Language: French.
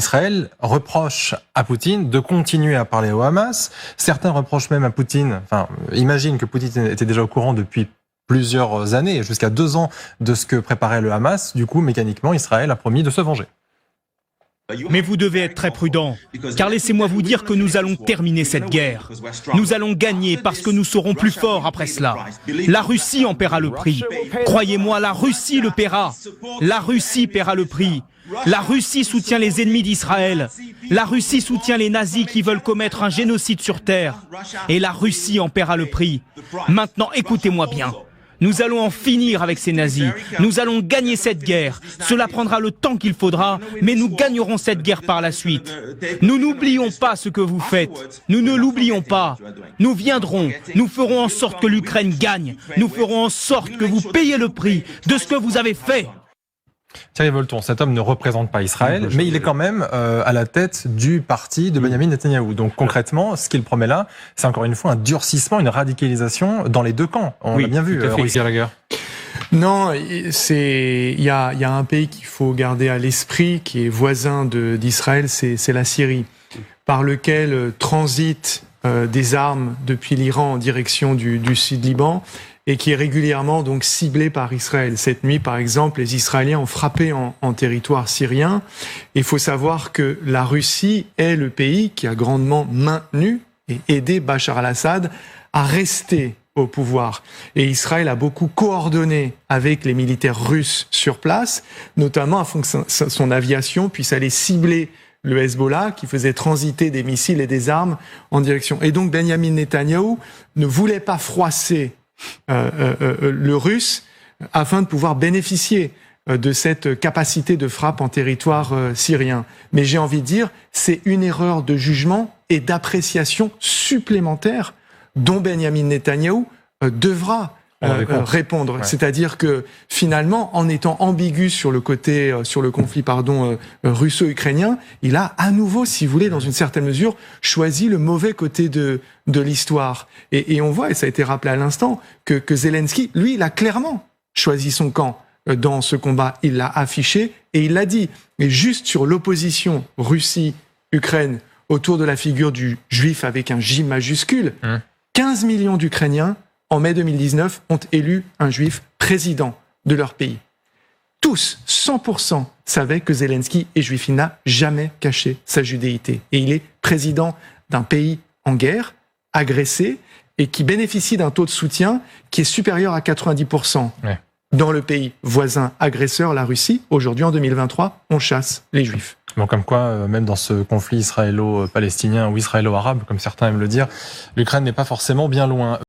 Israël reproche à Poutine de continuer à parler au Hamas. Certains reprochent même à Poutine, imaginent que Poutine était déjà au courant depuis plusieurs années, jusqu'à 2 ans de ce que préparait le Hamas. Du coup, mécaniquement, Israël a promis de se venger. Mais vous devez être très prudent, car laissez-moi vous dire que nous allons terminer cette guerre. Nous allons gagner parce que nous serons plus forts après cela. La Russie en paiera le prix. Croyez-moi, la Russie le paiera. La Russie paiera le prix. La Russie soutient les ennemis d'Israël. La Russie soutient les nazis qui veulent commettre un génocide sur terre. Et la Russie en paiera le prix. Maintenant, écoutez-moi bien. Nous allons en finir avec ces nazis. Nous allons gagner cette guerre. Cela prendra le temps qu'il faudra, mais nous gagnerons cette guerre par la suite. Nous n'oublions pas ce que vous faites. Nous ne l'oublions pas. Nous viendrons. Nous ferons en sorte que l'Ukraine gagne. Nous ferons en sorte que vous payiez le prix de ce que vous avez fait. Thierry Volton, cet homme ne représente pas Israël, mais il est quand même à la tête du parti de Benyamin Netanyahou. Donc concrètement, ce qu'il promet là, c'est encore une fois un durcissement, une radicalisation dans les deux camps. On l'a bien vu. Non, il y a un pays qu'il faut garder à l'esprit, qui est voisin d'Israël, c'est la Syrie, par lequel transitent des armes depuis l'Iran en direction du Sud-Liban, et qui est régulièrement donc ciblé par Israël. Cette nuit, par exemple, les Israéliens ont frappé en territoire syrien. Il faut savoir que la Russie est le pays qui a grandement maintenu et aidé Bachar al-Assad à rester au pouvoir. Et Israël a beaucoup coordonné avec les militaires russes sur place, notamment afin que son aviation puisse aller cibler le Hezbollah, qui faisait transiter des missiles et des armes en direction. Et donc Benyamin Netanyahou ne voulait pas froisser le russe afin de pouvoir bénéficier de cette capacité de frappe en territoire syrien. Mais j'ai envie de dire, c'est une erreur de jugement et d'appréciation supplémentaire dont Benyamin Netanyahou devra répondre. Ouais. C'est-à-dire que finalement, en étant ambigu sur le conflit russo-ukrainien, il a à nouveau, si vous voulez, dans une certaine mesure, choisi le mauvais côté de l'histoire. Et on voit, et ça a été rappelé à l'instant, que Zelensky, lui, il a clairement choisi son camp dans ce combat. Il l'a affiché et il l'a dit. Et juste sur l'opposition Russie-Ukraine autour de la figure du juif avec un J majuscule, 15 millions d'Ukrainiens en mai 2019, ont élu un juif président de leur pays. Tous, 100%, savaient que Zelensky est juif. Il n'a jamais caché sa judéité. Et il est président d'un pays en guerre, agressé, et qui bénéficie d'un taux de soutien qui est supérieur à 90%. Ouais. Dans le pays voisin agresseur, la Russie, aujourd'hui, en 2023, on chasse les juifs. Bon, comme quoi, même dans ce conflit israélo-palestinien ou israélo-arabe, comme certains aiment le dire, l'Ukraine n'est pas forcément bien loin.